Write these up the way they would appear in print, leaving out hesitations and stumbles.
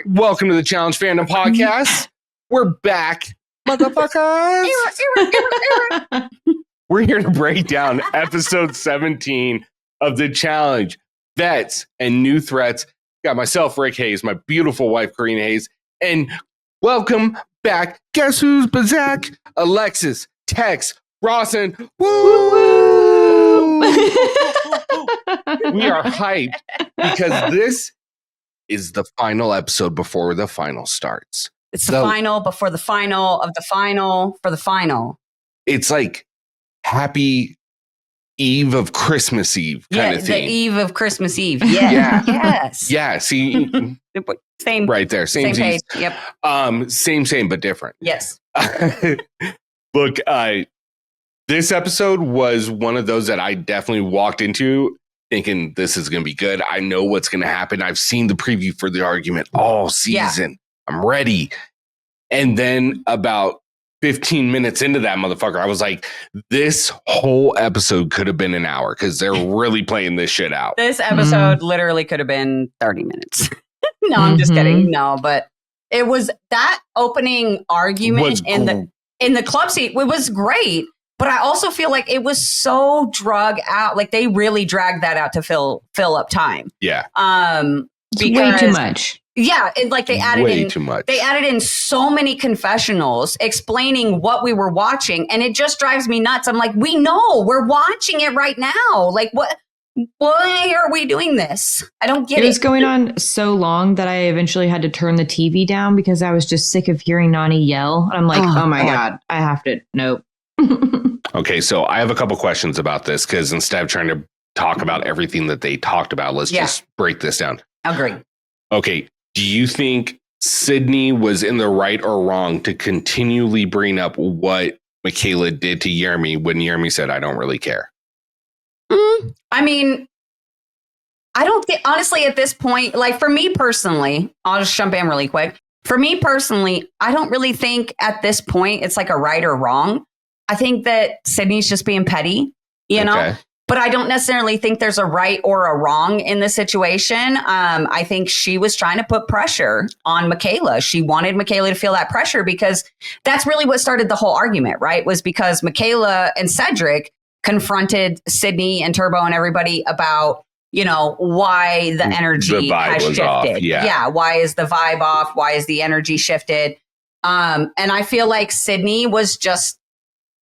Welcome to the Challenge Fandom Podcast. We're back, motherfuckers. We're here to break down episode 17 of the Challenge, Vets and New Threats. Got myself, Rick Hayes, my beautiful wife, Karina Hayes, and welcome back. Guess who's Bazak? Alexis, Tex, Rawson. Woo! We are hyped because this is the final episode before the final starts. It's the final before the final of the final for the final. It's like happy Eve of Christmas Eve kind of thing. The Eve of Christmas Eve. Yeah. Yes. Yeah. See, same right there. Same page. Yep. Same, but different. Yes. Look, this episode was one of those that I definitely walked into thinking this is going to be good. I know what's going to happen. I've seen the preview for the argument all season. Yeah. I'm ready. And then about 15 minutes into that motherfucker, I was like, this whole episode could have been an hour because they're really playing this shit out. This episode literally could have been 30 minutes. No, I'm just kidding. No, but it was that opening argument in the club seat. It was great. But I also feel like it was so drug out. Like they really dragged that out to fill up time. Yeah. Because, way too much. Yeah. They added way too much. They added in so many confessionals explaining what we were watching. And it just drives me nuts. I'm like, we know we're watching it right now. Like why are we doing this? I don't get it. It was going on so long that I eventually had to turn the TV down because I was just sick of hearing Nany yell. I'm like, oh my God, I have to. Nope. Okay, so I have a couple questions about this because instead of trying to talk about everything that they talked about, let's just break this down. Agree. Okay, do you think Sydney was in the right or wrong to continually bring up what Michaela did to Yeremi when Yeremi said, I don't really care? I mean, I don't think, honestly, at this point, like for me personally, I'll just jump in really quick. For me personally, I don't really think at this point it's like a right or wrong. I think that Sydney's just being petty, you know, but I don't necessarily think there's a right or a wrong in the situation. I think she was trying to put pressure on Michaela. She wanted Michaela to feel that pressure because that's really what started the whole argument, right? Was because Michaela and Cedric confronted Sydney and Turbo and everybody about, you know, why the energy has shifted. Off, yeah. Why is the vibe off? Why is the energy shifted? And I feel like Sydney was just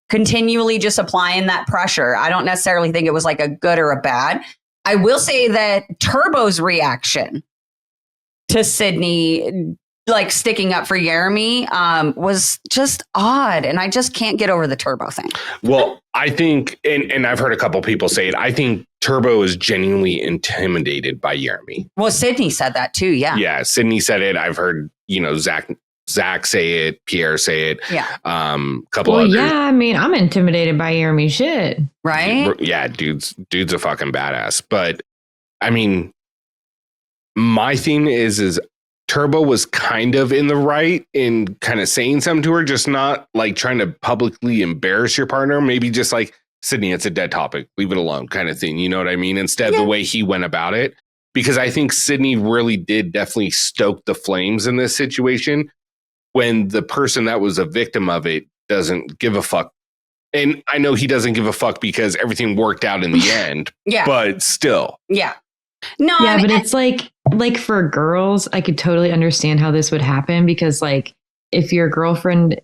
continually just applying that pressure. I don't necessarily think it was like a good or a bad. I will say that Turbo's reaction to Sydney, like sticking up for Yeremi, was just odd. And I just can't get over the Turbo thing. Well, I think, and I've heard a couple people say it, I think Turbo is genuinely intimidated by Yeremi. Well, Sydney said that too. Yeah. Yeah. Sydney said it. I've heard, Zach say it, Pierre say it. Yeah. Couple others. Yeah, I mean, I'm intimidated by Yeremi shit. Right? Yeah, dude's a fucking badass. But I mean, my thing is Turbo was kind of in the right in kind of saying something to her, just not like trying to publicly embarrass your partner. Maybe just like, Sydney, it's a dead topic, leave it alone kind of thing. You know what I mean? Instead, the way he went about it, because I think Sydney really did definitely stoke the flames in this situation. When the person that was a victim of it doesn't give a fuck. And I know he doesn't give a fuck because everything worked out in the end. Yeah. But still. Yeah. No. Yeah, I mean, but it's like for girls, I could totally understand how this would happen because like if your girlfriend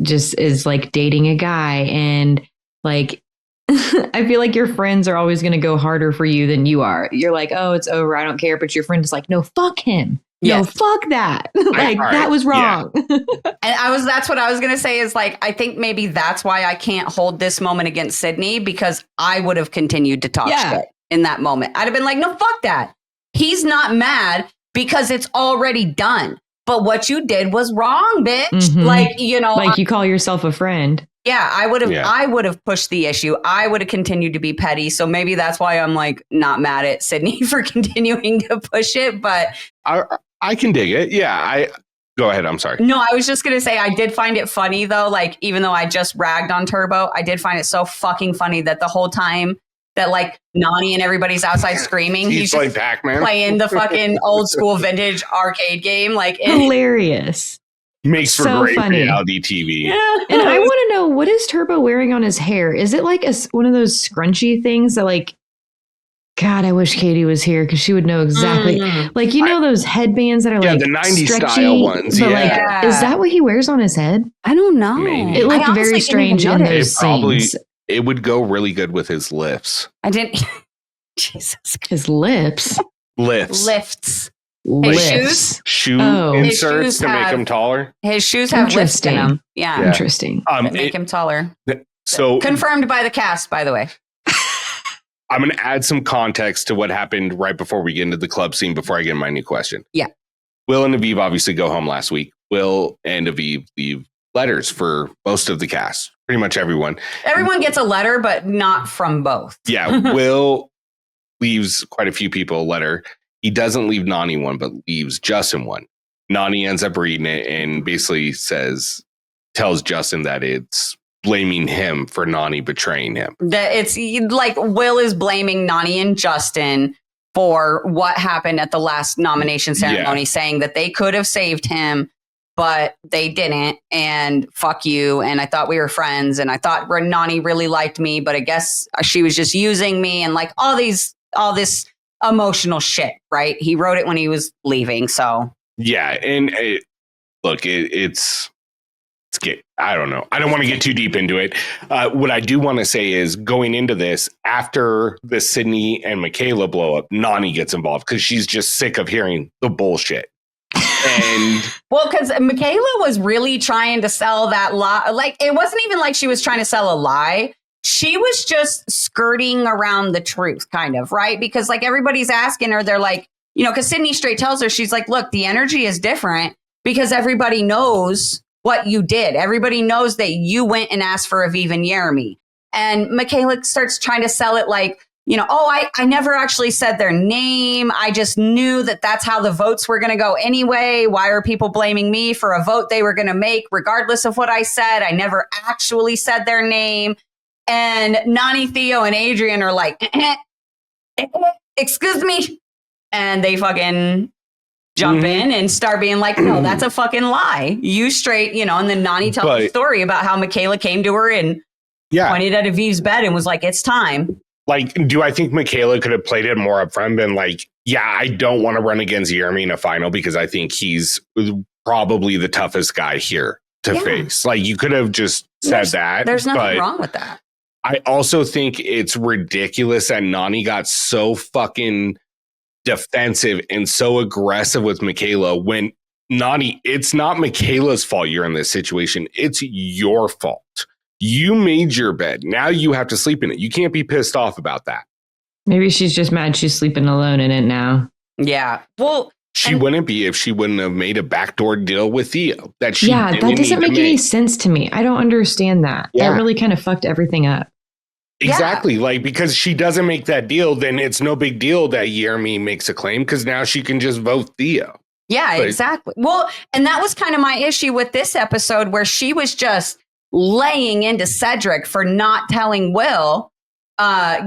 just is like dating a guy and like I feel like your friends are always going to go harder for you than you are. You're like, oh, it's over. I don't care. But your friend is like, no, fuck him. Yes. No, fuck that. Like, that was wrong. Yeah. And that's what I was going to say is like, I think maybe that's why I can't hold this moment against Sydney because I would have continued to talk shit in that moment. I'd have been like, no, fuck that. He's not mad because it's already done. But what you did was wrong, bitch. Mm-hmm. Like, you know, like you call yourself a friend. Yeah, I would have pushed the issue. I would have continued to be petty. So maybe that's why I'm like not mad at Sydney for continuing to push it. But I can dig it. Yeah, go ahead. I'm sorry. No, I was just going to say I did find it funny, though. Like, even though I just ragged on Turbo, I did find it so fucking funny that the whole time that like Nany and everybody's outside screaming. He's just like Pac-Man. playing the fucking old school vintage arcade game. Like hilarious. Makes for So great funny. reality TV. And I want to know, what is Turbo wearing on his hair? Is it like one of those scrunchy things that like, God, I wish Katie was here because she would know exactly. Like, you know, those headbands that are like the 90s stretchy, style ones. But Yeah. like, is that what he wears on his head? I don't know. Maybe. It looked very strange in those scenes. It would go really good with his lifts. I didn't. Jesus. His lips. Lifts. His shoes. Shoe His inserts shoes to make him taller. His shoes have lifts in them. Yeah. Interesting. Make him taller. So confirmed by the cast, by the way. I'm going to add some context to what happened right before we get into the club scene before I get my new question. Yeah. Will and Aviv obviously go home last week. Will and Aviv leave letters for most of the cast. Pretty much everyone. Everyone gets a letter, but not from both. Yeah. Will leaves quite a few people a letter. He doesn't leave Nany one, but leaves Justin one. Nany ends up reading it and basically tells Justin that it's blaming him for Nany betraying him. That it's like Will is blaming Nany and Justin for what happened at the last nomination ceremony, saying that they could have saved him, but they didn't. And fuck you. And I thought we were friends. And I thought Nany really liked me, but I guess she was just using me and like all this emotional shit, right? He wrote it when he was leaving. So yeah. And it's I don't know. I don't want to get too deep into it. What I do want to say is going into this, after the Sydney and Michaela blow up, Nany gets involved because she's just sick of hearing the bullshit. And well, because Michaela was really trying to sell that lie. Like, it wasn't even like she was trying to sell a lie. She was just skirting around the truth, kind of, right? Because like everybody's asking her, they're like, you know, because Sydney straight tells her, she's like, look, the energy is different because everybody knows what you did. Everybody knows that you went and asked for Aviv and Yeremi. And Michaela starts trying to sell it like, you know, I never actually said their name. I just knew that that's how the votes were going to go anyway. Why are people blaming me for a vote they were going to make regardless of what I said? I never actually said their name. And Nany, Theo, and Adrian are like, excuse me. And they fucking jump in and start being like, no, that's a fucking lie. You straight, you know, and then Nany tells the story about how Michaela came to her and pointed at Aviv's bed and was like, it's time. Like, do I think Michaela could have played it more upfront, been like, yeah, I don't want to run against Yeremi in a final because I think he's probably the toughest guy here to face. Like, you could have just said that. There's nothing wrong with that. I also think it's ridiculous that Nany got so fucking defensive and so aggressive with Michaela when Nany, it's not Michaela's fault you're in this situation. It's your fault. You made your bed. Now you have to sleep in it. You can't be pissed off about that. Maybe she's just mad she's sleeping alone in it now. Yeah. Well, she wouldn't be if she wouldn't have made a backdoor deal with Theo. That doesn't make any sense to me. I don't understand that. Yeah. That really kind of fucked everything up. Exactly. Like, because she doesn't make that deal, then it's no big deal that Yeremi makes a claim because now she can just vote Theo. Yeah, exactly. Well, and that was kind of my issue with this episode where she was just laying into Cedric for not telling Will,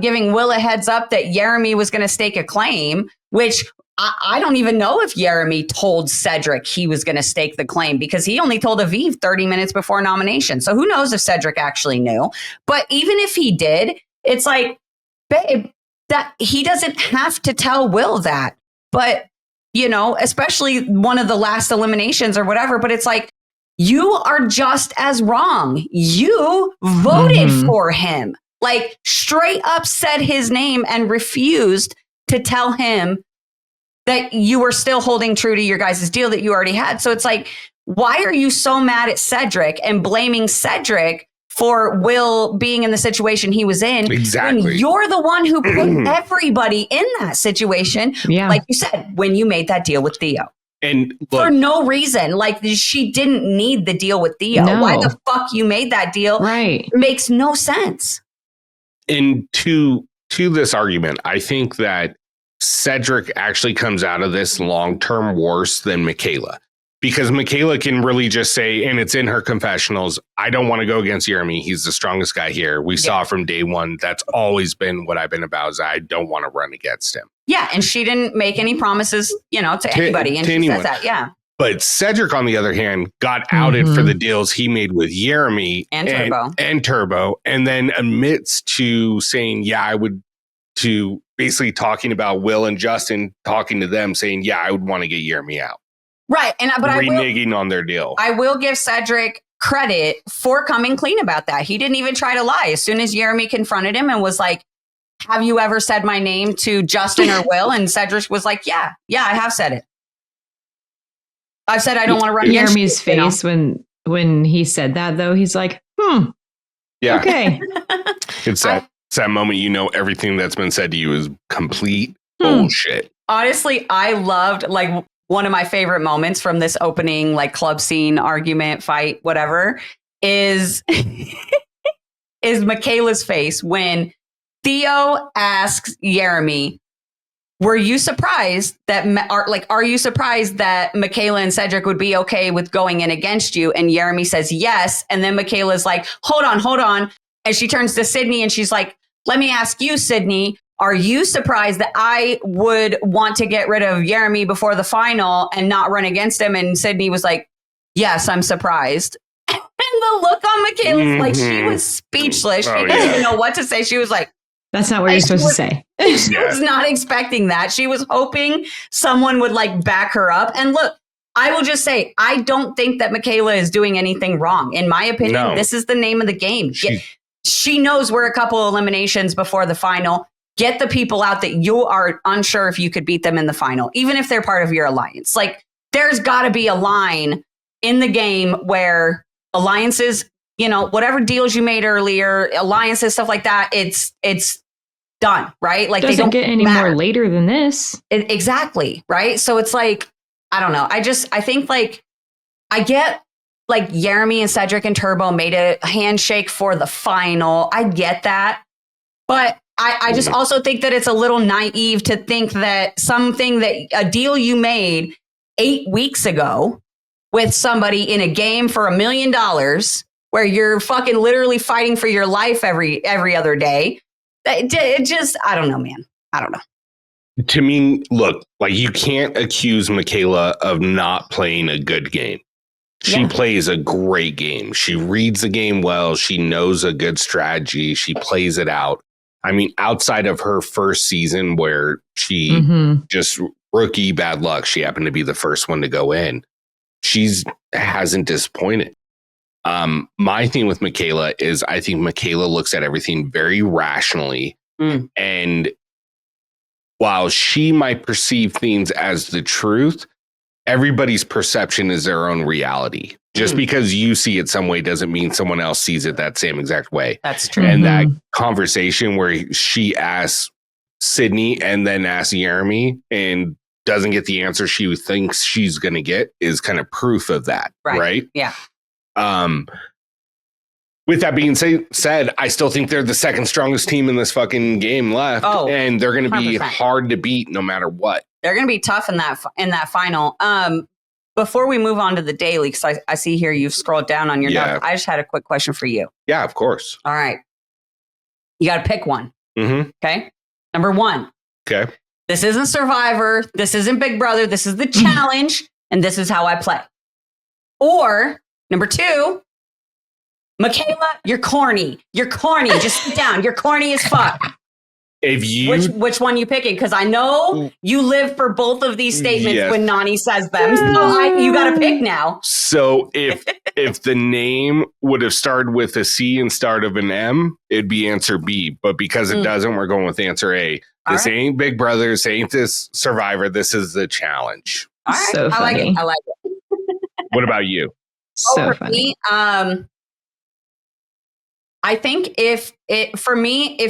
giving Will a heads up that Yeremi was going to stake a claim, which I don't even know if Yeremi told Cedric he was going to stake the claim because he only told Aviv 30 minutes before nomination. So who knows if Cedric actually knew. But even if he did, it's like, babe, that he doesn't have to tell Will that. But, you know, especially one of the last eliminations or whatever. But it's like, you are just as wrong. You voted for him, like straight up said his name and refused to tell him that you were still holding true to your guys' deal that you already had. So it's like, why are you so mad at Cedric and blaming Cedric for Will being in the situation he was in? Exactly. When you're the one who put everybody in that situation. Yeah. Like you said, when you made that deal with Theo. And look, for no reason. Like, she didn't need the deal with Theo. No. Why the fuck you made that deal? Right. Makes no sense. And to this argument, I think that Cedric actually comes out of this long-term worse than Michaela. because Michaela can really just say, and it's in her confessionals, I don't want to go against Yeremi. He's the strongest guy here. We saw from day one. That's always been what I've been about, is I don't want to run against him. Yeah, and she didn't make any promises, to anybody. And she says that, yeah. But Cedric, on the other hand, got outed for the deals he made with Yeremi and Turbo, and then admits to saying, yeah, I would, to basically talking about Will and Justin, talking to them, saying, yeah, I would want to get Yeremi out. Right. But reneging on their deal. I will give Cedric credit for coming clean about that. He didn't even try to lie. As soon as Yeremi confronted him and was like, have you ever said my name to Justin or Will? And Cedric was like, yeah, I have said it. I've said I don't want to run against you. Yeremi's face when he said that, though, he's like, yeah. Okay. It's that moment, everything that's been said to you is complete bullshit. Honestly, I loved, like, one of my favorite moments from this opening, like, club scene, argument, fight, whatever, is Michaela's face when Theo asks Yeremi, are you surprised that Michaela and Cedric would be okay with going in against you? And Yeremi says yes. And then Michaela's like, hold on. And she turns to Sydney and she's like, let me ask you, Sydney, are you surprised that I would want to get rid of Yeremi before the final and not run against him? And Sydney was like, yes, I'm surprised. And the look on Michaela's like, she was speechless. She didn't even know what to say. She was like, that's not what you're supposed to say. She was not expecting that. She was hoping someone would like back her up. And look, I will just say, I don't think that Michaela is doing anything wrong. In my opinion, this is the name of the game. She knows we're a couple eliminations before the final. Get the people out that you are unsure if you could beat them in the final, even if they're part of your alliance. Like, there's got to be a line in the game where alliances, whatever deals you made earlier, alliances, stuff like that, it's done, right? Like, doesn't they don't get any more later than this. Exactly, right? So it's like, I don't know. I think, like, I get, like, Yeremi and Cedric and Turbo made a handshake for the final. I get that. But I just also think that it's a little naive to think that a deal you made 8 weeks ago with somebody in a game for $1 million where you're fucking literally fighting for your life every other day. It just, I don't know, man. I don't know. To me, look, like, you can't accuse Michaela of not playing a good game. She plays a great game. She reads the game well. She knows a good strategy. She plays it out. I mean, outside of her first season where she just rookie bad luck, she happened to be the first one to go in. Hasn't disappointed. My thing with Michaela is I think Michaela looks at everything very rationally. And while she might perceive things as the truth, everybody's perception is their own reality. Just because you see it some way doesn't mean someone else sees it that same exact way. That's true. And that conversation where she asks Sydney and then asks Yeremi and doesn't get the answer she thinks she's going to get is kind of proof of that. Right? Yeah. With that being said, I still think they're the second strongest team in this fucking game left. And they're going to be hard to beat no matter what. They're going to be tough in that final. Before we move on to the daily, because I see here you've scrolled down on your notes. I just had a quick question for you. Yeah, of course. All right. You got to pick one. Okay. Number one. Okay. This isn't Survivor. This isn't Big Brother. This is the challenge. And this is how I play. Or number two, Michaela, you're corny. You're corny. Just sit down. You're corny as fuck. If you which one you picking? Because I know you live for both of these statements when Nany says them. So you got to pick now. So if the name would have started with a C and started with an M, it'd be answer B. But because it doesn't, we're going with answer A. This ain't Big Brother. This ain't this Survivor. This is the challenge. All right. So funny. I like it. What about you? So funny. Me, I think if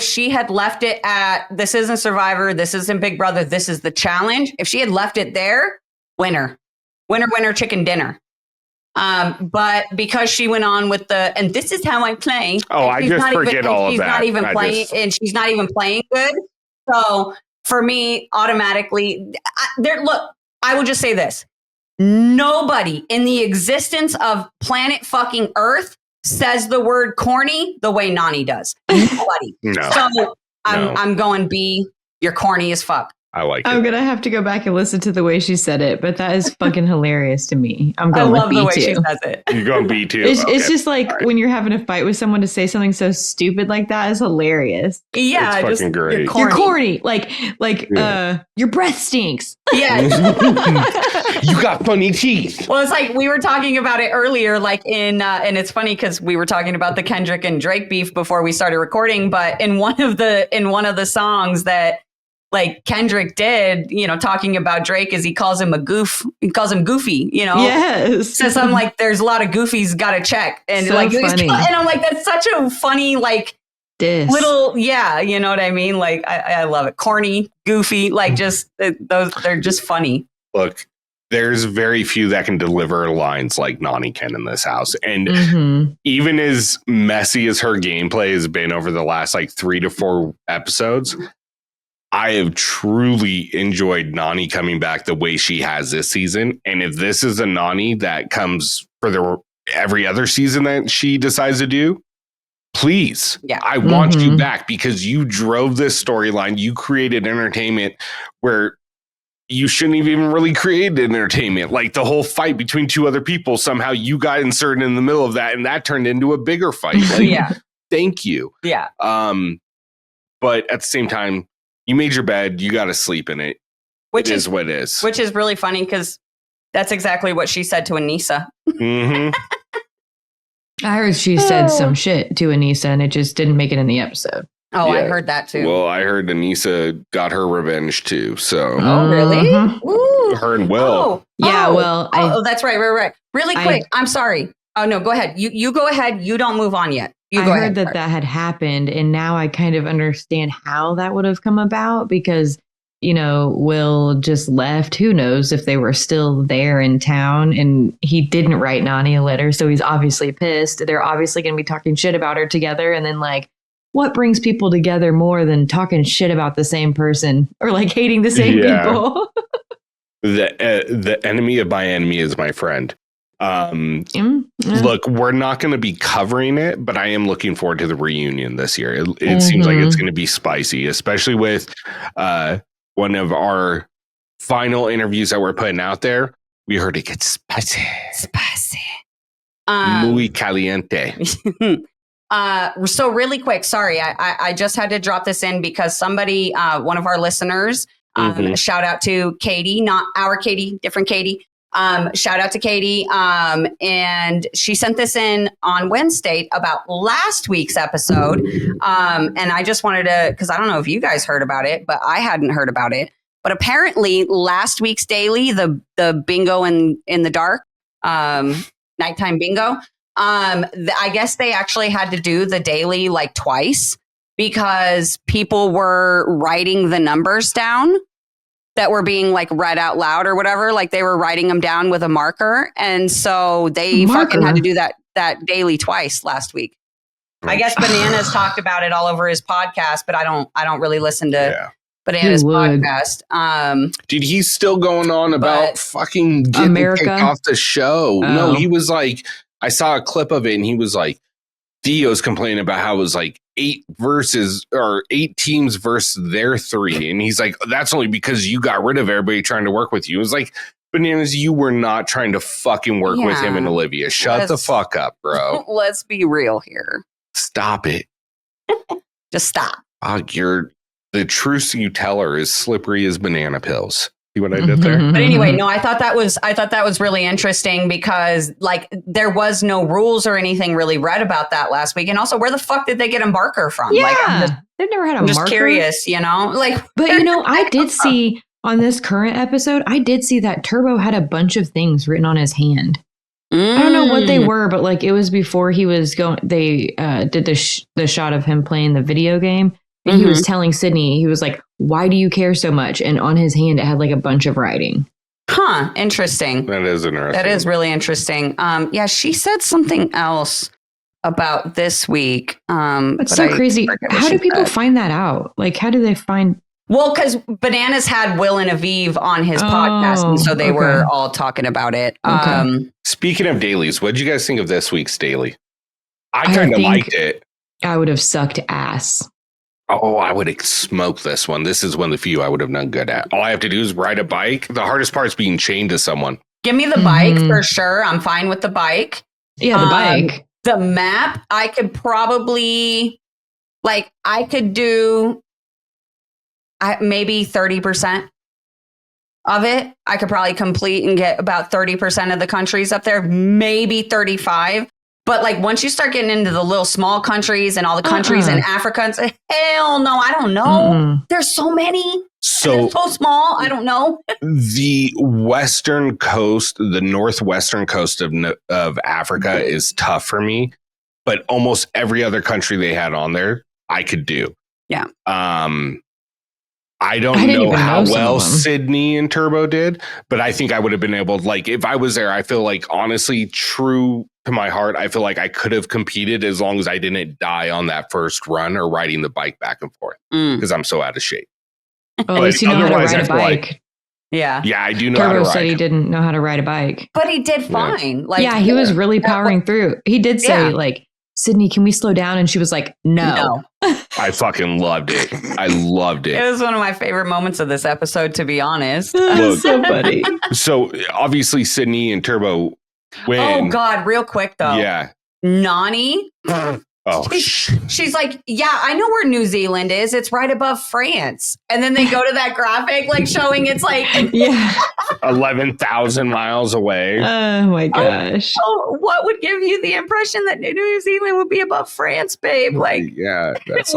she had left it at this isn't Survivor, this isn't Big Brother, this is the challenge. If she had left it there, winner, chicken dinner. But because she went on with and this is how I play. I just forget all of that. She's not even playing good. So for me, automatically, look, I will just say this. Nobody in the existence of planet fucking Earth says the word corny the way Nany does. Nobody. No. So I'm going B. You're corny as fuck. I like I'm it. gonna have to go back and listen to the way she said it, but that is fucking hilarious to me. I'm going with B the way too. she says it. You're going B too. It's just like when you're having a fight with someone to say something so stupid like that is hilarious. Yeah, it's fucking great. You're corny. Like your breath stinks. Yeah. You got funny teeth. Well, it's like we were talking about it earlier, like and it's funny because we were talking about the Kendrick and Drake beef before we started recording, but in one of the songs that like Kendrick did, talking about Drake is he calls him goofy, Yes. Says I'm like, there's a lot of goofies got to check. And so like, funny. And I'm like, that's such a funny, like little, you know what I mean? Like, I love it. Corny, goofy, like just they're just funny. Look, there's very few that can deliver lines like Nany can in this house. And even as messy as her gameplay has been over the last like 3 to 4 episodes, I have truly enjoyed Nany coming back the way she has this season. And if this is a Nany that comes for every other season that she decides to do, please, I want you back because you drove this storyline. You created entertainment where you shouldn't have even really created entertainment. Like the whole fight between 2 other people, somehow you got inserted in the middle of that and that turned into a bigger fight. Like, thank you. Yeah. But at the same time, you made your bed. You got to sleep in it. Which is what it is. Which is really funny because that's exactly what she said to Anissa. Mm-hmm. I heard she said some shit to Anissa and it just didn't make it in the episode. Oh, yeah. I heard that too. Well, I heard Anissa got her revenge too. So. Oh, really? Ooh. Her and Will. That's right. Really quick. I'm sorry. Oh, no, go ahead. You go ahead. You don't move on yet. I heard that had happened, and now I kind of understand how that would have come about because, Will just left. Who knows if they were still there in town, and he didn't write Nany a letter, so he's obviously pissed. They're obviously going to be talking shit about her together, and then like, what brings people together more than talking shit about the same person or like hating the same people? The enemy of my enemy is my friend. Look, we're not going to be covering it, but I am looking forward to the reunion this year. It seems like it's going to be spicy, especially with one of our final interviews that we're putting out there. We heard it gets spicy. Muy caliente. So really quick, sorry, I just had to drop this in because somebody, one of our listeners, shout out to Katie, not our Katie, different Katie. Shout out to Katie. And she sent this in on Wednesday about last week's episode. And I just wanted to, because I don't know if you guys heard about it, but I hadn't heard about it. But apparently last week's daily, the bingo in the dark, nighttime bingo, I guess they actually had to do the daily like twice because people were writing the numbers down that were being like read out loud or whatever. Like they were writing them down with a marker. And so they fucking had to do that daily twice last week. I guess Bananas talked about it all over his podcast, but I don't really listen to Bananas podcast. Dude, he's still going on about fucking getting kicked off the show. Oh. No, he was like, I saw a clip of it and he was like, Theo's complaining about how it was like 8 teams versus their 3. And he's like, that's only because you got rid of everybody trying to work with you. It was like, Bananas, you were not trying to fucking work with him and Olivia. Shut the fuck up, bro. Let's be real here. Stop it. Just stop. The truth you tell her is slippery as banana pills. See what I did there? But anyway, no, I thought that was really interesting because like there was no rules or anything really read about that last week. And also, where the fuck did they get a marker from? Yeah, like, they've never had a I'm marker. Just curious, like. But I did see on this current episode, I did see that Turbo had a bunch of things written on his hand. I don't know what they were, but like it was before he was going. They did the shot of him playing the video game. And he was telling Sydney, he was like, why do you care so much? And on his hand, it had like a bunch of writing. Huh. Interesting. That is interesting. That is really interesting. Yeah, she said something else about this week. It's so crazy. How do people find that out? Like, how do they find Well, because Bananas had Will and Aviv on his podcast, and so they were all talking about it. Okay. Speaking of dailies, what did you guys think of this week's daily? I kind of liked it. I would have sucked ass. Oh, I would have smoked this one. This is one of the few I would have done good at. All I have to do is ride a bike. The hardest part is being chained to someone. Give me the bike for sure. I'm fine with the bike. Yeah, the bike. The map, I could probably, I could do maybe 30% of it. I could probably complete and get about 30% of the countries up there, maybe 35. But once you start getting into the little small countries and all the countries in Africa, it's hell no, I don't know. There's so many. So small. I don't know. The western coast, the northwestern coast of Africa is tough for me, but almost every other country they had on there, I could do. Yeah. I don't know how well Sydney and Turbo did, but I think I would have been able, if I was there, I feel like, honestly, true to my heart, I feel like I could have competed as long as I didn't die on that first run or riding the bike back and forth because I'm so out of shape. Well, at least you know how to ride a bike. Yeah, I do know how to ride. Turbo said he didn't know how to ride a bike. But he did fine. He was really powering through. He did say, Sydney, can we slow down? And she was like, no. I fucking loved it. I loved it. It was one of my favorite moments of this episode, to be honest. Look, so funny. So obviously Sydney and Turbo win. Oh God, real quick though. Yeah. Nany. She's like, yeah, I know where New Zealand is. It's right above France. And then they go to that graphic, showing it's 11,000 miles away. Oh my gosh. What would give you the impression that New Zealand would be above France, babe? Yeah, that's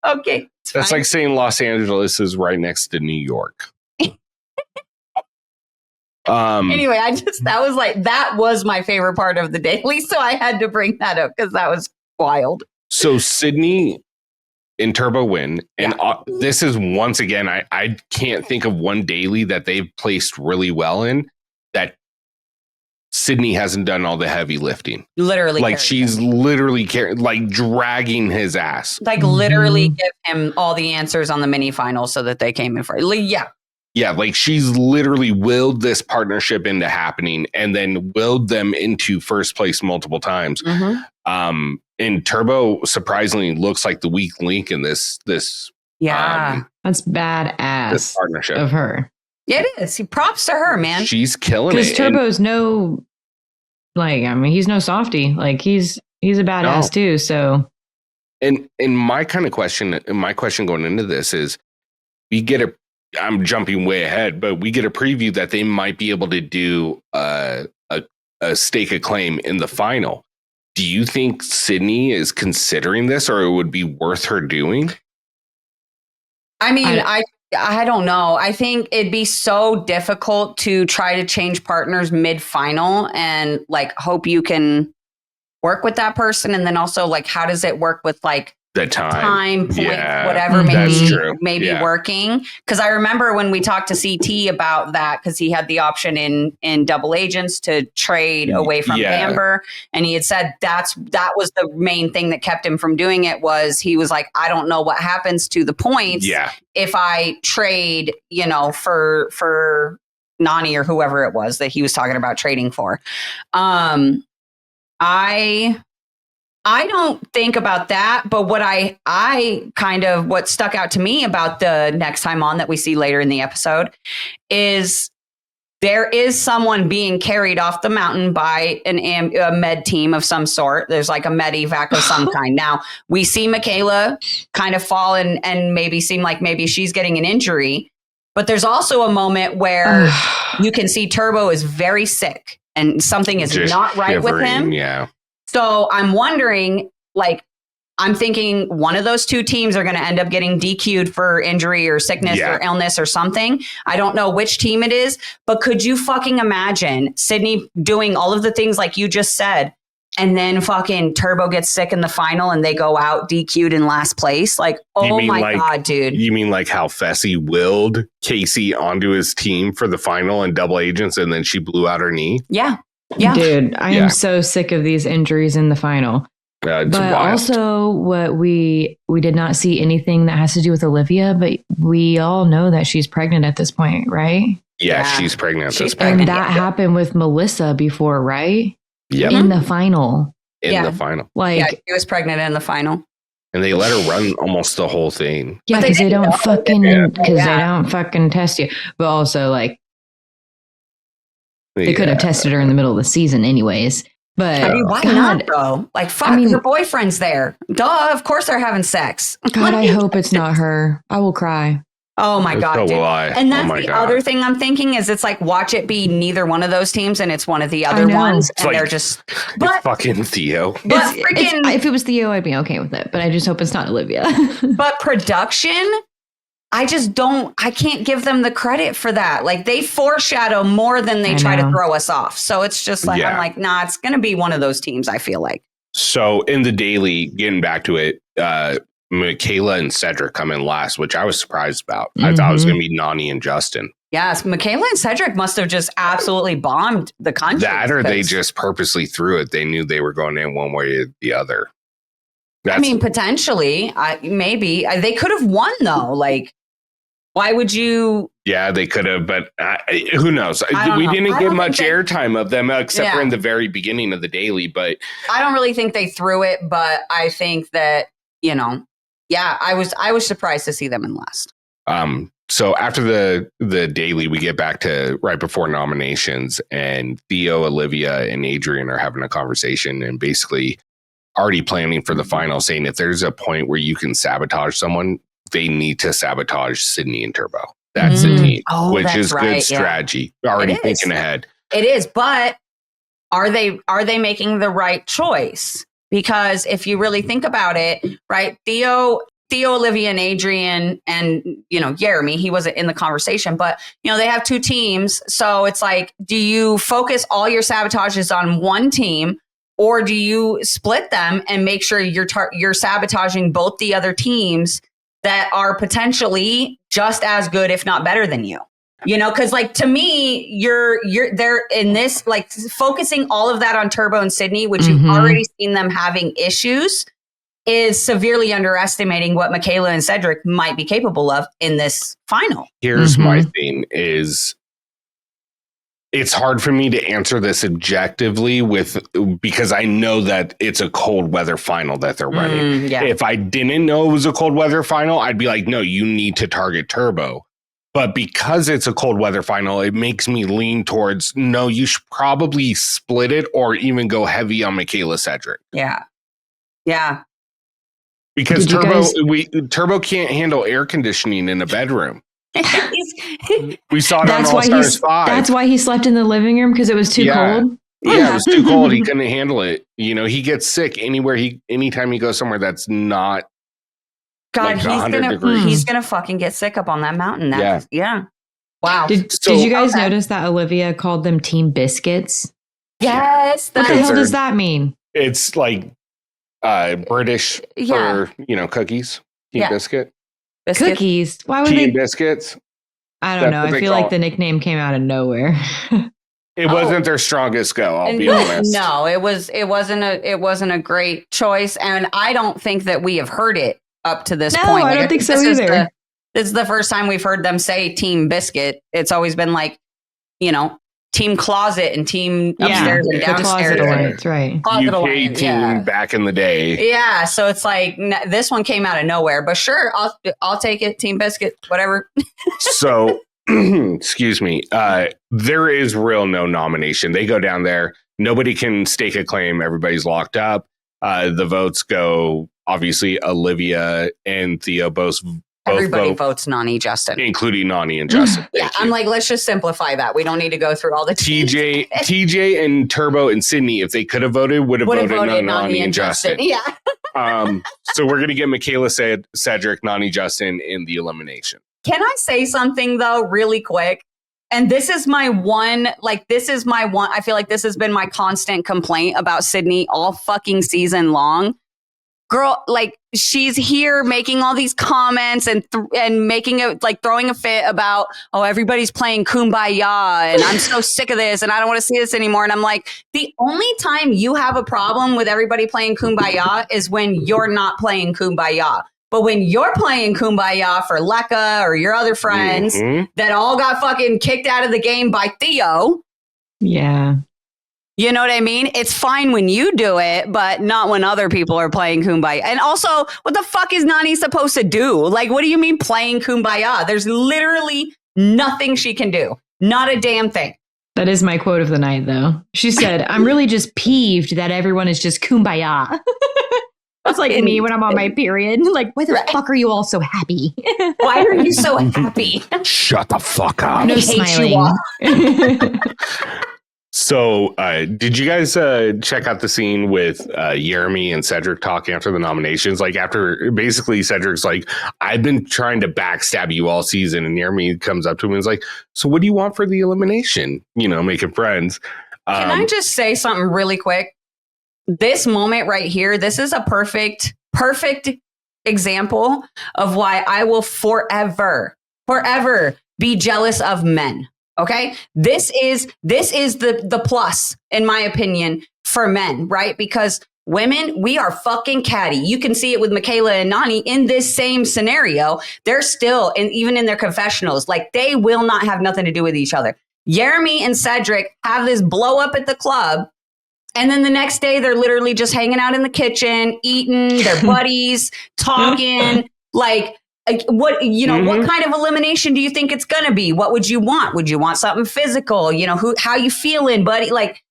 okay. That's like saying Los Angeles is right next to New York. Anyway, that was my favorite part of the daily, so I had to bring that up because that was wild. So Sydney and Turbo win, and this is once again, I can't think of one daily that they've placed really well in that Sydney hasn't done all the heavy lifting. Literally, she's literally dragging his ass. Literally give him all the answers on the mini final so that they came in for she's literally willed this partnership into happening and then willed them into first place multiple times. And Turbo surprisingly looks like the weak link in this. That's badass this partnership of her. It is. Props to her, man. She's killing it. Because Turbo's he's no softie. He's a badass too. So, and my question going into this is, I'm jumping way ahead, but we get a preview that they might be able to do a stake a claim in the final. Do you think Sydney is considering this, or it would be worth her doing? I mean, I don't know. I think it'd be so difficult to try to change partners mid-final and hope you can work with that person. And then also how does it work with the time point, whatever maybe Yeah. working. Because I remember when we talked to CT about that, because he had the option in double agents to trade away from Bamber, and he had said that was the main thing that kept him from doing it. Was he was like, I don't know what happens to the points if I trade, for Nany or whoever it was that he was talking about trading for. I don't think about that, but what what stuck out to me about the next time on that we see later in the episode is there is someone being carried off the mountain by a med team of some sort. There's a med evac of some kind. Now we see Michaela kind of fall and maybe seem like maybe she's getting an injury, but there's also a moment where you can see Turbo is very sick and something is just not right with him. Yeah. So I'm wondering, I'm thinking one of those two teams are going to end up getting DQ'd for injury or sickness or illness or something. I don't know which team it is, but could you fucking imagine Sydney doing all of the things like you just said, and then fucking Turbo gets sick in the final and they go out DQ'd in last place? God, dude. You mean how Fessy willed Casey onto his team for the final and double agents and then she blew out her knee? Yeah. Yeah. Dude, I am so sick of these injuries in the final. But wild. also, what we did not see anything that has to do with Olivia, but we all know that she's pregnant at this point, right? Yeah, she's pregnant at this point. And that happened with Melissa before, right? Yep. In the final. In the final. Like, she was pregnant in the final. And they let her run almost the whole thing. Yeah, because they don't fucking test you. But also, like, they could have tested her in the middle of the season anyways. But I mean, why not though? Like, fuck, her boyfriend's there. Duh, of course they're having sex. God, I hope it's not her. I will cry. Oh my God. So dude. will I. And that's other thing I'm thinking is it's like, watch it be neither one of those teams and it's one of the other ones. It's and like, they're just, it's fucking Theo. But freaking, if it was Theo, I'd be okay with it. But I just hope it's not Olivia. But production, I can't give them the credit for that. Like, they foreshadow more than they try to throw us off. So it's just like, I'm like, nah, it's going to be one of those teams, I feel like. So in the daily, getting back to it, Michaela and Cedric come in last, which I was surprised about. I thought it was going to be Nany and Justin. Yes, Michaela and Cedric must have just absolutely bombed the country. That or they just purposely threw it. They knew they were going in one way or the other. I mean, potentially, maybe. They could have won, though. Like, why would you? Yeah, they could have, but who knows? We didn't get much airtime of them except for in the very beginning of the daily. But I don't really think they threw it, but I think that, I was surprised to see them in last. So after the daily, we get back to right before nominations, and Theo, Olivia, and Adrian are having a conversation and basically already planning for the final, saying if there's a point where you can sabotage someone, they need to sabotage Sydney and Turbo. That's the team, which is good strategy. Yeah. Already thinking ahead. It is, but are they making the right choice? Because if you really think about it, right, Theo, Olivia, and Adrian, and Yeremi, he wasn't in the conversation, but they have two teams. So it's like, do you focus all your sabotages on one team, or do you split them and make sure you're sabotaging both the other teams that are potentially just as good, if not better than you? Because like, to me, you're there in this, like, focusing all of that on Turbo and Sydney, which you've already seen them having issues, is severely underestimating what Michaela and Cedric might be capable of in this final. Here's my thing is, it's hard for me to answer this objectively because I know that it's a cold weather final that they're running. If I didn't know it was a cold weather final, I'd be like, no, you need to target Turbo. But because it's a cold weather final, it makes me lean towards, no, you should probably split it or even go heavy on Michaela Cedric. Yeah. Yeah. Because Turbo can't handle air conditioning in a bedroom. We saw it on All Stars 5. That's why he slept in the living room, because it was too cold. Yeah, it was too cold. He couldn't handle it. He gets sick anytime he goes somewhere that's not. God, like he's gonna fucking get sick up on that mountain. Yeah. Wow. Did you guys notice that Olivia called them Team Biscuits? Yes. What the hell does that mean? It's like British for cookies. Team Biscuit. Cookies. Why would Team Biscuits? I don't know. I feel like the nickname came out of nowhere. It wasn't their strongest go, I'll be honest. No, it wasn't a great choice, and I don't think that we have heard it up to this point. I don't think so either. This is the first time we've heard them say Team Biscuit. It's always been like, Team Closet and Team Upstairs and Downstairs. That's right. UK team back in the day. Yeah, so it's like this one came out of nowhere, but sure, I'll take it. Team Biscuit, whatever. So, excuse me. There is no nomination. They go down there. Nobody can stake a claim. Everybody's locked up. The votes go, obviously, Olivia and Theo both Everybody votes Nany Justin, including Nany and Justin. I'm like, let's just simplify that. We don't need to go through all the TJ and Turbo and Sydney, if they could have voted, would have voted Nany and Justin. Yeah. So we're gonna get Michaela Cedric, Nany Justin in the elimination. Can I say something though, really quick? And this is my one. I feel like this has been my constant complaint about Sydney all fucking season long. girl, like she's here making all these comments and making it like throwing a fit about, oh, everybody's playing kumbaya and I'm so sick of this and I don't want to see this anymore. And I'm like, the only time you have a problem with everybody playing kumbaya is when you're not playing kumbaya. But when you're playing kumbaya for Lekka or your other friends that all got fucking kicked out of the game by Theo. Yeah. You know what I mean? It's fine when you do it, but not when other people are playing kumbaya. And also, what the fuck is Nany supposed to do? Like, what do you mean playing kumbaya? There's literally nothing she can do. Not a damn thing. That is my quote of the night, though. She said, I'm really just peeved that everyone is just kumbaya. That's like me when I'm on my period. Like, why the fuck are you all so happy? Why are you so happy? Shut the fuck up. No smiling. So, did you guys check out the scene with Yeremi and Cedric talking after the nominations? Like, after basically Cedric's like, I've been trying to backstab you all season. And Yeremi comes up to him and is like, so what do you want for the elimination? You know, making friends. Can I just say something really quick? This moment right here, this is a perfect example of why I will forever be jealous of men. Okay. This is the plus, in my opinion, for men, right? Because women, we are fucking catty. You can see it with Michaela and Nany in this same scenario. They're still, and even in their confessionals, like they will not have nothing to do with each other. Yeremi and Cedric have this blow up at the club. And then the next day, they're literally just hanging out in the kitchen, eating, their buddies, talking. Like, what, you know, what kind of elimination do you think it's going to be? What would you want? Would you want something physical? You know, how you feeling, buddy? Like,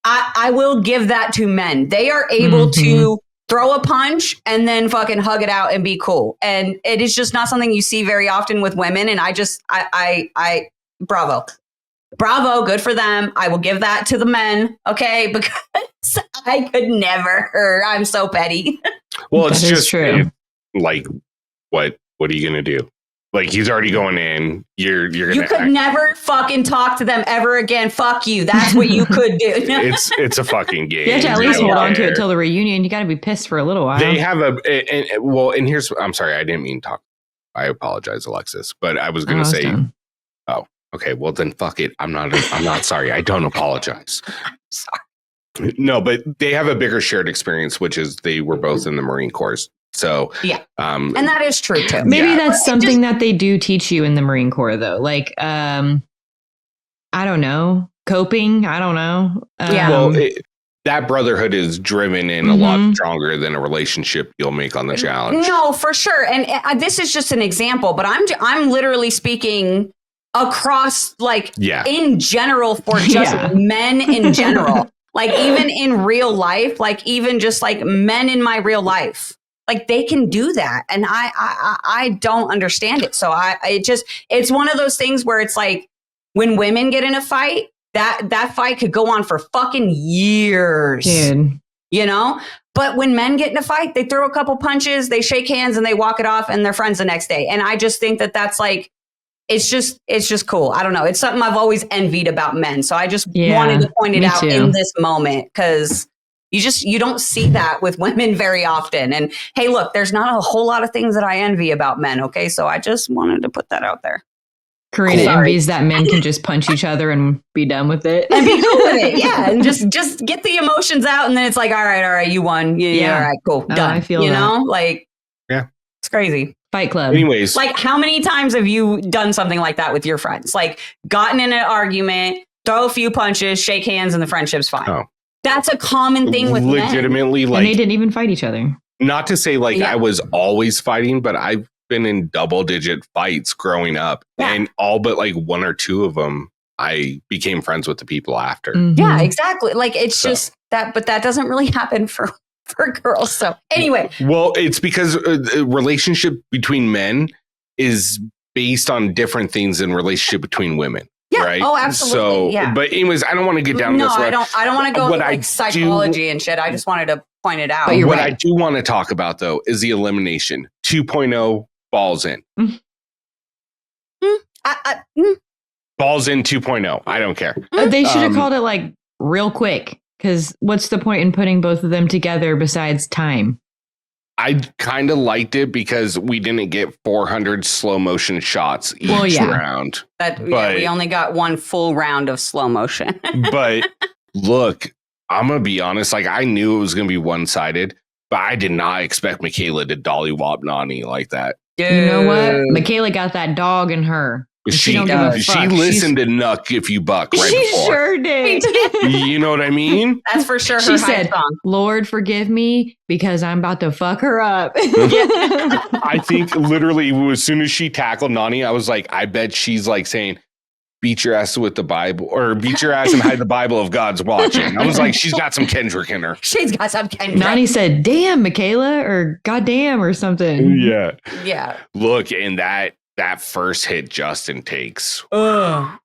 I will give that to men. They are able to throw a punch and then fucking hug it out and be cool. And it is just not something you see very often with women. And I bravo. Bravo, good for them. I will give that to the men, okay? Because I could never. I'm so petty. Well, it's just true. Like, what are you gonna do? Like, he's already going in. You're gonna. You could never fucking talk to them ever again. Fuck you. That's what you could do. it's a fucking game. You have to at least hold on to it till the reunion. You got to be pissed for a little while. They have and here's. I'm sorry, I didn't mean to talk. I apologize, Alexis, but I was gonna say. Done. Oh. Okay, well then fuck it. I'm not sorry. I don't apologize. Sorry. No, but they have a bigger shared experience, which is they were both in the Marine Corps. So yeah. And that is true too. Maybe that's something that they do teach you in the Marine Corps though. Like I don't know, coping, I don't know. Well, that brotherhood is driven in a lot stronger than a relationship you'll make on the challenge. No, for sure. And this is just an example, but I'm literally speaking across, like, in general, for just men in general, like even in real life, like even just like men in my real life, like they can do that. And I don't understand it. So it's one of those things where it's like when women get in a fight, that fight could go on for fucking years, dude. You know? But when men get in a fight, they throw a couple punches, they shake hands and they walk it off and they're friends the next day. And I just think that's like, it's just cool. I don't know. It's something I've always envied about men. So I just wanted to point it out in this moment because you don't see that with women very often. And hey, look, there's not a whole lot of things that I envy about men. Okay. So I just wanted to put that out there. Karina envies that men can just punch each other and be done with it. And be cool with it. Yeah. And just get the emotions out. And then it's like, all right, you won. Yeah. All right, cool. Done. I feel you that. know, like, yeah, it's crazy. Fight Club. Anyways, like how many times have you done something like that with your friends? Like gotten in an argument, throw a few punches, shake hands, and the friendship's fine. Oh. That's a common thing with legitimately men. Like, and they didn't even fight each other. Not to say like I was always fighting, but I've been in double-digit fights growing up, and all but like one or two of them, I became friends with the people after. Mm-hmm. Yeah, exactly. Like it's just that, but that doesn't really happen for girls. So anyway, well, it's because the relationship between men is based on different things than relationship between women. Yeah. Right. Oh, absolutely. So, but anyways, I don't want to get down this road. I don't want to go into like psychology and shit. I just wanted to point it out. But what I do want to talk about though is the elimination 2.0 balls in. Balls in 2.0. I don't care. They should have called it like real quick. Because what's the point in putting both of them together besides time? I kind of liked it because we didn't get 400 slow motion shots each round. We only got one full round of slow motion. But look, I'm going to be honest. Like, I knew it was going to be one-sided, but I did not expect Michaela to dollywop Nany like that. Dude. You know what? Michaela got that dog in her. She listened to Nuck If You Buck right she before. Sure did. You know what I mean? That's for sure. She said, Lord, forgive me because I'm about to fuck her up. I think literally as soon as she tackled Nany, I was like, I bet she's like saying, beat your ass with the Bible, or beat your ass and hide the Bible if God's watching. I was like, she's got some Kendrick in her. She's got some Kendrick. Nany said, damn, Michaela, or goddamn, or something. Yeah. Look, and that first hit Justin takes.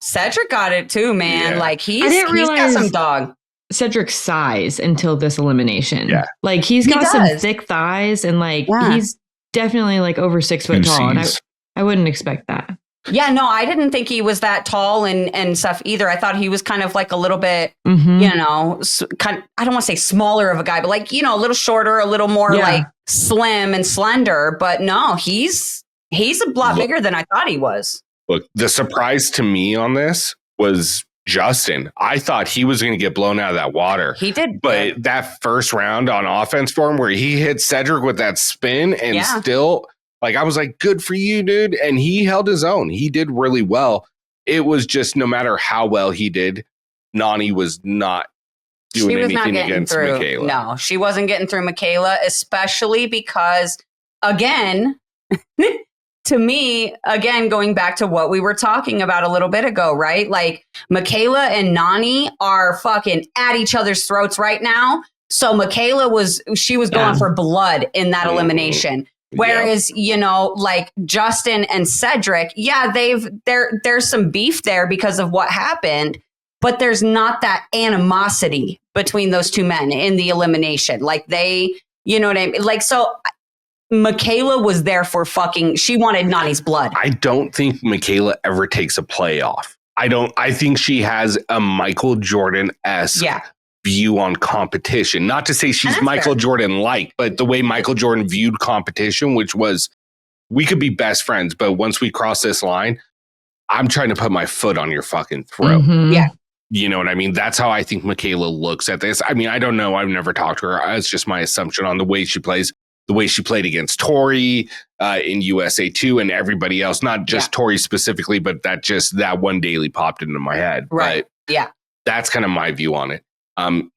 Cedric got it too, man. Yeah. Like he's got some dog. Cedric's size until this elimination. Yeah. Like he's got some thick thighs and like he's definitely like over 6 foot tall. And I wouldn't expect that. Yeah, no, I didn't think he was that tall and stuff either. I thought he was kind of like a little bit, I don't want to say smaller of a guy, but like, a little shorter, a little more like slim and slender. But no, he's a lot bigger than I thought he was. Look, the surprise to me on this was Justin. I thought he was going to get blown out of that water. He did. But that first round on offense for him where he hit Cedric with that spin and still... Like, I was like, good for you, dude. And he held his own. He did really well. It was just no matter how well he did, Nany was not doing anything against Michaela. No, she wasn't getting through Michaela, especially because, again, to me, again, going back to what we were talking about a little bit ago, right? Like, Michaela and Nany are fucking at each other's throats right now. So Michaela was going for blood in that elimination. Whereas, like Justin and Cedric, there's some beef there because of what happened, but there's not that animosity between those two men in the elimination. Like you know what I mean? Like, so Michaela was there for she wanted Nany's blood. I don't think Michaela ever takes a playoff. I think she has a Michael Jordan-esque view on competition. Not to say she's Michael Jordan-like, but the way Michael Jordan viewed competition, which was, we could be best friends, but once we cross this line, I'm trying to put my foot on your fucking throat. Mm-hmm. Yeah. You know what I mean? That's how I think Michaela looks at this. I mean, I don't know. I've never talked to her. It's just my assumption on the way she plays, the way she played against Tori in USA 2 and everybody else, not just Tori specifically, but that one daily popped into my head. Right. But that's kind of my view on it.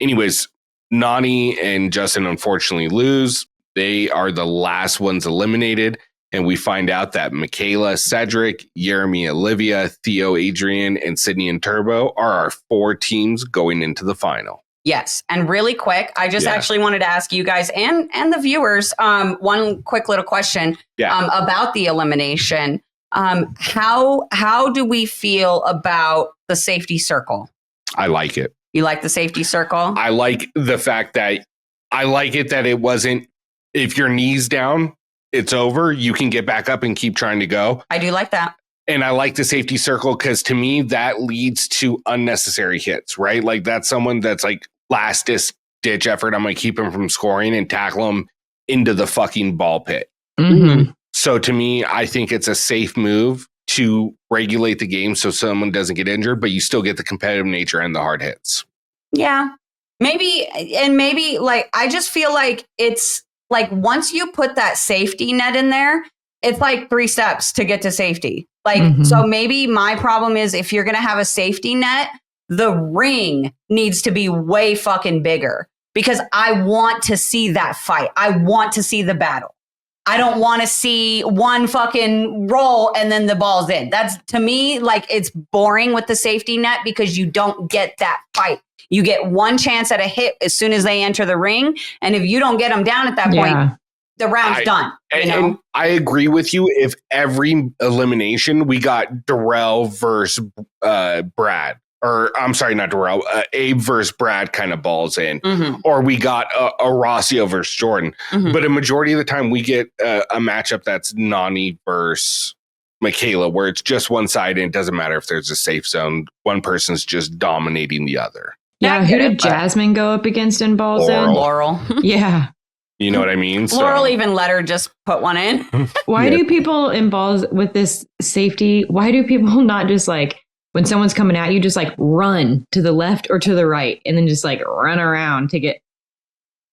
Anyways, Nany and Justin unfortunately lose. They are the last ones eliminated. And we find out that Michaela, Cedric, Yeremi, Olivia, Theo, Adrian, and Sydney and Turbo are our 4 teams going into the final. Yes. And really quick, I just actually wanted to ask you guys and the viewers one quick little question about the elimination. How do we feel about the safety circle? I like it. You like the safety circle? I like the fact that it wasn't, if your knee's down, it's over. You can get back up and keep trying to go. I do like that. And I like the safety circle because to me, that leads to unnecessary hits, right? Like that's someone that's like last ditch effort. I'm going to keep him from scoring and tackle him into the fucking ball pit. Mm-hmm. So to me, I think it's a safe move to regulate the game so someone doesn't get injured, but you still get the competitive nature and the hard hits. Yeah. Maybe like, I just feel like it's like once you put that safety net in there, it's like 3 steps to get to safety. Like, so maybe my problem is if you're going to have a safety net, the ring needs to be way fucking bigger because I want to see that fight. I want to see the battle. I don't want to see one fucking roll and then the ball's in. That's, to me, like, it's boring with the safety net because you don't get that fight. You get one chance at a hit as soon as they enter the ring. And if you don't get them down at that point, the round's done. And I agree with you. If every elimination, we got Darrell versus Brad. Or I'm sorry, not Darrell, Abe versus Brad kind of balls in. Or we got Horacio versus Jordan. But a majority of the time we get a matchup that's Nany versus Michaela, where it's just one side and it doesn't matter if there's a safe zone. One person's just dominating the other. Yeah, who did Jasmine go up against in balls in? Laurel. Yeah. You know what I mean? Laurel even let her just put one in. Why do people in balls with this safety? Why do people not just like when someone's coming at you, just like run to the left or to the right and then just like run around to get.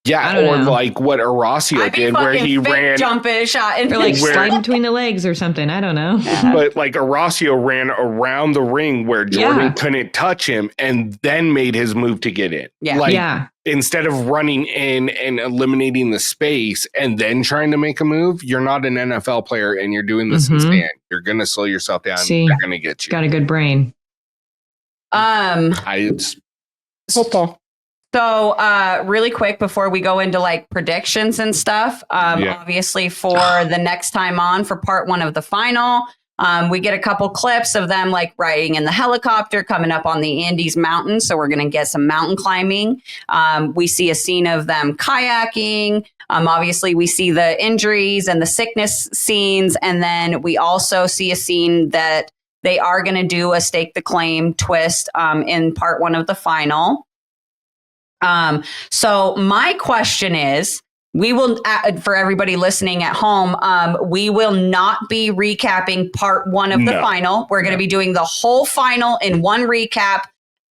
Yeah, or like what Horacio did where he ran jumping shot and or like slide between the legs or something. I don't know. But like Horacio ran around the ring where Jordan couldn't touch him and then made his move to get in. Yeah. Like instead of running in and eliminating the space and then trying to make a move, you're not an NFL player and you're doing this in stand. You're gonna slow yourself down. They're gonna get you. Got a good brain. It's football. So, really quick before we go into like predictions and stuff, obviously for the next time on for part 1 of the final, we get a couple clips of them like riding in the helicopter coming up on the Andes Mountains. So we're going to get some mountain climbing. We see a scene of them kayaking. Obviously, we see the injuries and the sickness scenes. And then we also see a scene that they are going to do a stake the claim twist in part 1 of the final. So my question is, we will, for everybody listening at home, we will not be recapping part 1 of the final. We're going to be doing the whole final in one recap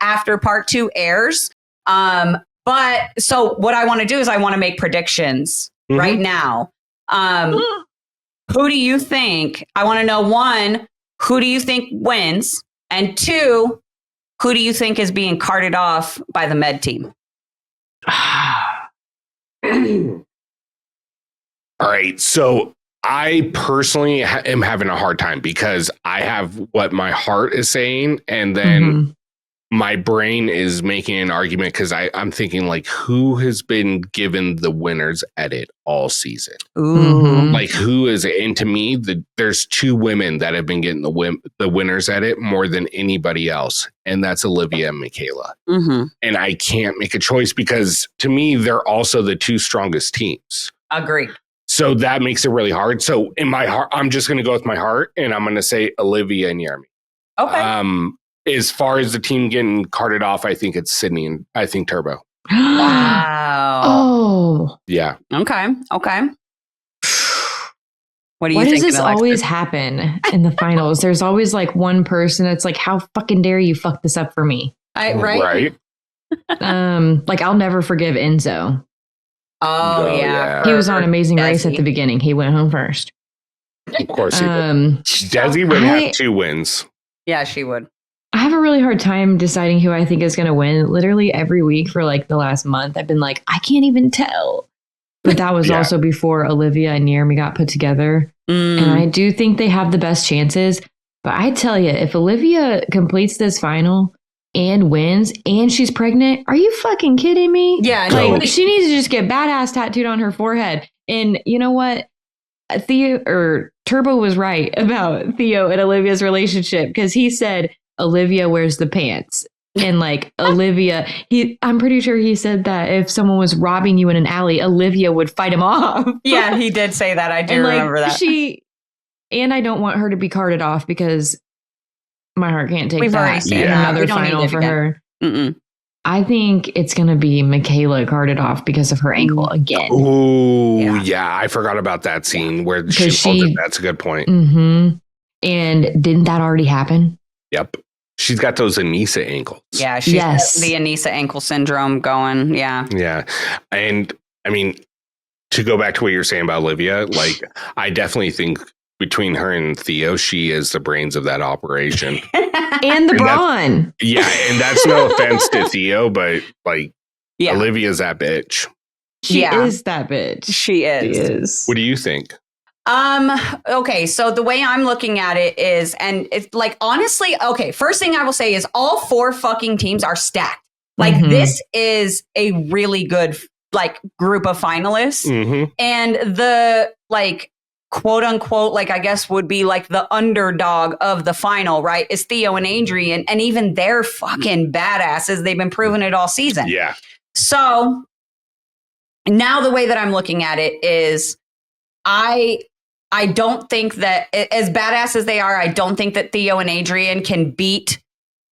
after part 2 airs. But so what I want to do is I want to make predictions right now. Who do you think? I want to know 1, who do you think wins? And 2, who do you think is being carted off by the med team? All right. So I personally am having a hard time because I have what my heart is saying. And then my brain is making an argument because I'm thinking like, who has been given the winner's edit all season? Like who is it? And to me, there's 2 women that have been getting the winner's edit more than anybody else. And that's Olivia and Michaela. And I can't make a choice because to me, they're also the 2 strongest teams. Agreed. So that makes it really hard. So in my heart, I'm just going to go with my heart and I'm going to say Olivia and Yeremi. Okay. As far as the team getting carted off, I think it's Sydney and I think Turbo. Wow. Oh. Yeah. Okay. What do you Why think? does this always happen in the finals? There's always like one person that's like, how fucking dare you fuck this up for me? Right. Like I'll never forgive Enzo. Oh yeah. He was on Amazing Race at the beginning. He went home first. Of course he would. Desi would have 2 wins. Yeah, she would. I have a really hard time deciding who I think is going to win. Literally every week for like the last month, I've been like, I can't even tell. But that was also before Olivia and Yeremi got put together. And I do think they have the best chances. But I tell you, if Olivia completes this final and wins and she's pregnant, are you fucking kidding me? Yeah. Like she needs to just get badass tattooed on her forehead. And you know what? Turbo was right about Theo and Olivia's relationship because he said Olivia wears the pants. And like Olivia, I'm pretty sure he said that if someone was robbing you in an alley, Olivia would fight him off. Yeah, he did say that. I do remember that. And I don't want her to be carted off because my heart can't take another final for her. I think it's going to be Michaela carted off because of her ankle again. Oh, yeah. I forgot about that scene where she pulled it. That's a good point. And didn't that already happen? Yep. She's got those Anissa ankles. Yeah, she's got the Anissa ankle syndrome going. Yeah. Yeah. And I mean, to go back to what you're saying about Olivia, like, I definitely think between her and Theo, she is the brains of that operation. And the brawn. Yeah. And that's no offense to Theo, but like, Olivia's that bitch. She is that bitch. She is. What do you think? Okay, so the way I'm looking at it is, and it's like, honestly, okay, first thing I will say is all 4 fucking teams are stacked. Like, this is a really good, like, group of finalists. And the, like, quote unquote, like, I guess would be like the underdog of the final, right? Is Theo and Adrian. And even they're fucking badasses. They've been proving it all season. Yeah. So now the way that I'm looking at it is I don't think that, as badass as they are, I don't think that Theo and Adrian can beat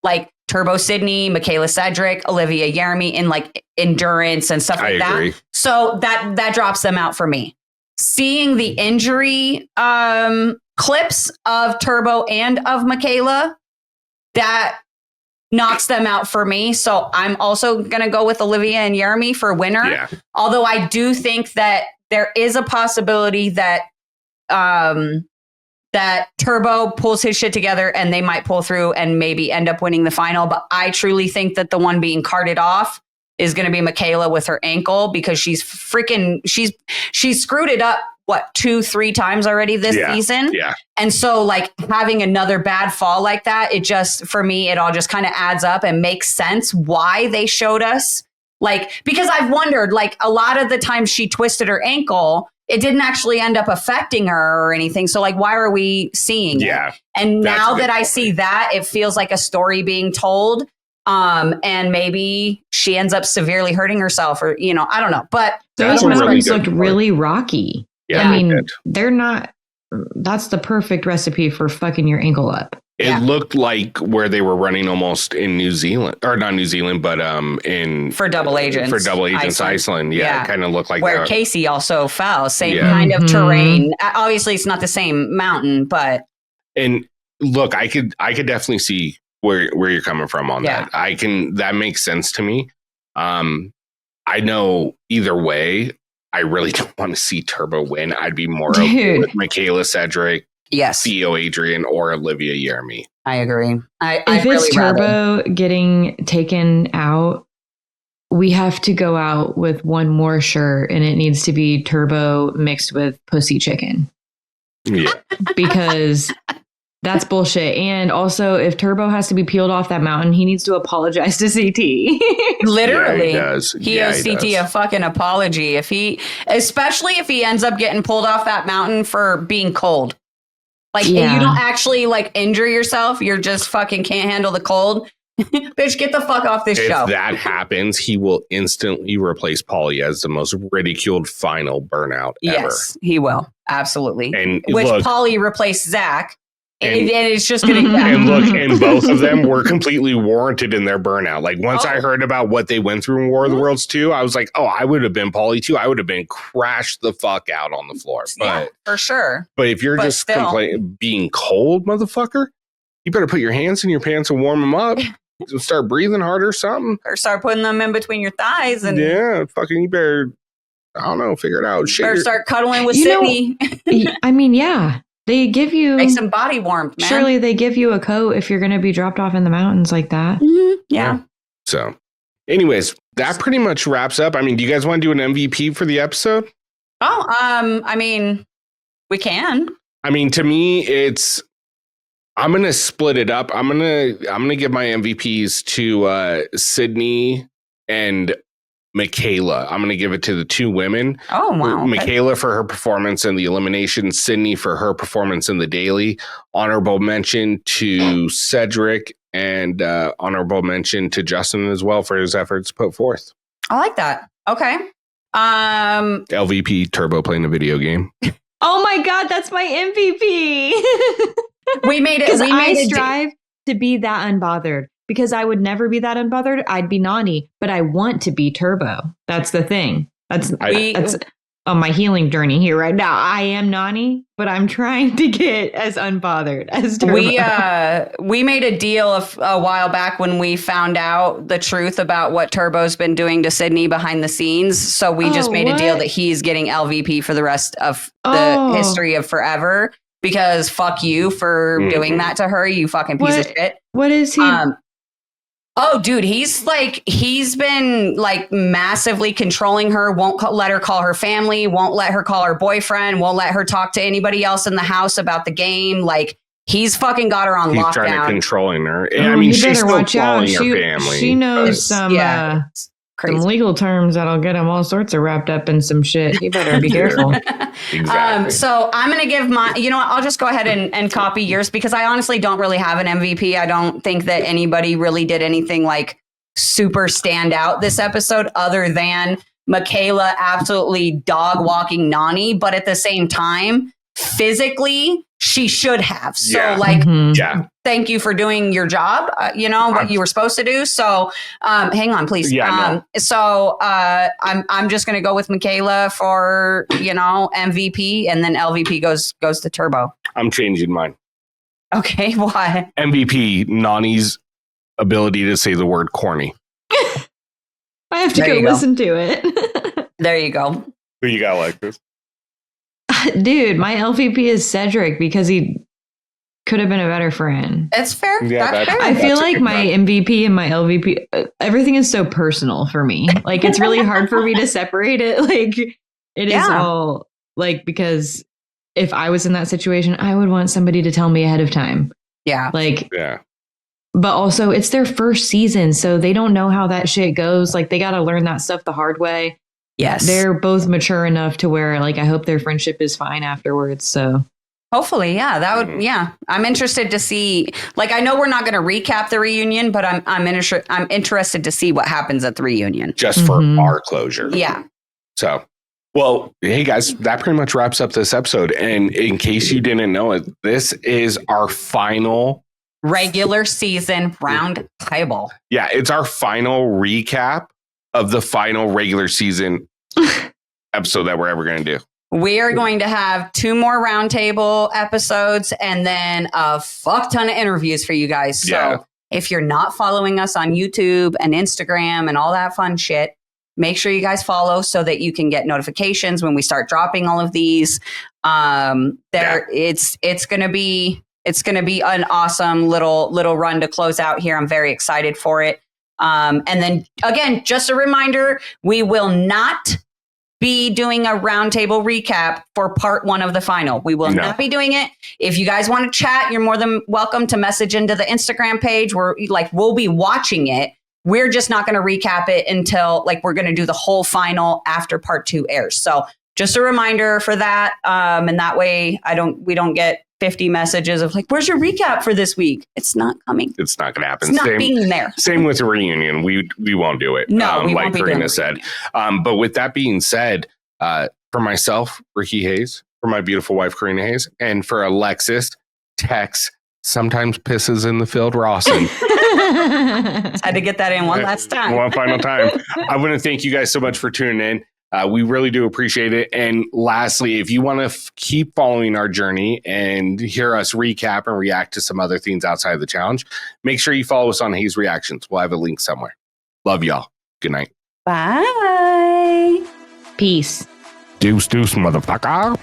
like Turbo Sydney, Michaela Cedric, Olivia Yeremi in like endurance and stuff like that. So that drops them out for me. Seeing the injury clips of Turbo and of Michaela, that knocks them out for me. So I'm also going to go with Olivia and Yeremi for winner. Yeah. Although I do think that there is a possibility that that Turbo pulls his shit together and they might pull through and maybe end up winning the final. But I truly think that the one being carted off is going to be Michaela with her ankle, because she's screwed it up, 2-3 times already this season. Yeah. And so like having another bad fall like that, it just, for me, it all just kind of adds up and makes sense why they showed us. Like, because I've wondered, like, a lot of the times she twisted her ankle, it didn't actually end up affecting her or anything. So like, why are we seeing it? And now that I see that, it feels like a story being told. And maybe she ends up severely hurting herself, or, you know, I don't know. But those mountains looked really rocky. Yeah, I mean, they're not, that's the perfect recipe for fucking your ankle up. It looked like where they were running almost in New Zealand, or not New Zealand, but for Double Agents. Iceland. Yeah, it kind of looked like where that. Casey also fell. Same kind of terrain. Obviously, it's not the same mountain, but. And look, I could definitely see where you're coming from on that. That makes sense to me. I know either way, I really don't want to see Turbo win. I'd be more okay with Michaela Cedric, CEO Adrian, or Olivia Yeremi. I agree. If it's Turbo getting taken out, we have to go out with one more shirt, and it needs to be Turbo mixed with pussy chicken. Yeah. Because that's bullshit. And also, if Turbo has to be peeled off that mountain, he needs to apologize to CT. Literally. Yeah, he does. He owes CT a fucking apology. Especially if he ends up getting pulled off that mountain for being cold. Like, you don't actually like injure yourself. You're just fucking can't handle the cold. Bitch, get the fuck off this show. If that happens, he will instantly replace Paulie as the most ridiculed final burnout ever. Yes, he will. Absolutely. And which look, Paulie replaced Zach. And it's just going to And look, and both of them were completely warranted in their burnout. Like, once I heard about what they went through in War of the Worlds 2, I was like, oh, I would have been Paulie too. I would have been crashed the fuck out on the floor. But for sure. But if you're just being cold, motherfucker, you better put your hands in your pants and warm them up. Start breathing harder or something. Or start putting them in between your thighs. And fucking you better, I don't know, figure it out. Better start cuddling with Sydney. I mean, they give you... Make some body warmth, man. Surely they give you a coat if you're going to be dropped off in the mountains like that. Mm-hmm. Yeah. So, anyways, that pretty much wraps up. I mean, do you guys want to do an MVP for the episode? Oh, I mean, we can. I mean, to me, I'm going to split it up. I'm going to give my MVPs to Sydney and Michaela. I'm going to give it to the two women. Oh, wow. Okay. Michaela for her performance in the elimination, Sydney for her performance in the daily. Honorable mention to Cedric, and honorable mention to Justin as well for his efforts put forth. I like that. Okay. LVP Turbo playing a video game. Oh my God, that's my MVP. We made it. I strive to be that unbothered. Because I would never be that unbothered. I'd be Nany, but I want to be Turbo. That's the thing. That's on my healing journey here right now. I am Nany, but I'm trying to get as unbothered as Turbo. We made a deal a while back when we found out the truth about what Turbo's been doing to Sydney behind the scenes. So we just made a deal that he's getting LVP for the rest of the history of forever. Because fuck you for doing that to her, you fucking piece of shit. What is he? Oh, dude, he's been like massively controlling her, won't let her call her family, won't let her call her boyfriend, won't let her talk to anybody else in the house about the game. Like, he's fucking got her on lockdown. He's trying to controlling her. I mean, she's still calling her family. She knows some legal terms that'll get him all sorts of wrapped up in some shit. You better be careful. Exactly. So I'm going to give I'll just go ahead and copy yours, because I honestly don't really have an MVP. I don't think that anybody really did anything like super stand out this episode other than Michaela absolutely dog walking Nany. But at the same time, physically she should have. So Yeah. thank you for doing your job. What you were supposed to do. So hang on, please. Yeah, So I'm just going to go with Michaela for, MVP, and then LVP goes to Turbo. I'm changing mine. Okay. Why? MVP, Nany's ability to say the word corny. I have to go listen to it. There you go. Who you got, like this? Dude, my LVP is Cedric because he could have been a better friend. It's fair. Yeah, That's fair. I feel like my MVP and my LVP, everything is so personal for me. Like, it's really hard for me to separate it. Like, it is all like, because if I was in that situation, I would want somebody to tell me ahead of time. Yeah. Like, yeah. But also, it's their first season, so they don't know how that shit goes. Like, they got to learn that stuff the hard way. Yes. They're both mature enough to where, like, I hope their friendship is fine afterwards. So hopefully, yeah, that would, I'm interested to see, like, I know we're not going to recap the reunion, but I'm interested to see what happens at the reunion. Just for our closure. Yeah. So, well, hey guys, that pretty much wraps up this episode. And in case you didn't know it, this is our final regular season round table. Yeah, it's our final recap of the final regular season episode that we're ever going to do. We are going to have 2 more roundtable episodes and then a fuck ton of interviews for you guys. So if you're not following us on YouTube and Instagram and all that fun shit, make sure you guys follow so that you can get notifications when we start dropping all of these. It's going to be an awesome little run to close out here. I'm very excited for it. And then again, just a reminder, we will not be doing a roundtable recap for part 1 of the final. We will not be doing it. If you guys want to chat, you're more than welcome to message into the Instagram page where we'll be watching it. We're just not going to recap it until we're going to do the whole final after part 2 airs. So just a reminder for that. And that way we don't get 50 messages of where's your recap for this week? It's not coming. It's not going to happen. It's not being there. Same with the reunion. We won't do it. No, we like won't be Karina said. But with that being said, for myself, Ricky Hayes, for my beautiful wife, Karina Hayes, and for Alexis, Tex, sometimes pisses in the field, Rawson. Had to get that in one last time. One final time. I want to thank you guys so much for tuning in. We really do appreciate it. And lastly, if you want to keep following our journey and hear us recap and react to some other things outside of the challenge, make sure you follow us on Hayes Reactions. We'll have a link somewhere. Love y'all. Good night. Bye. Peace. Deuce, motherfucker.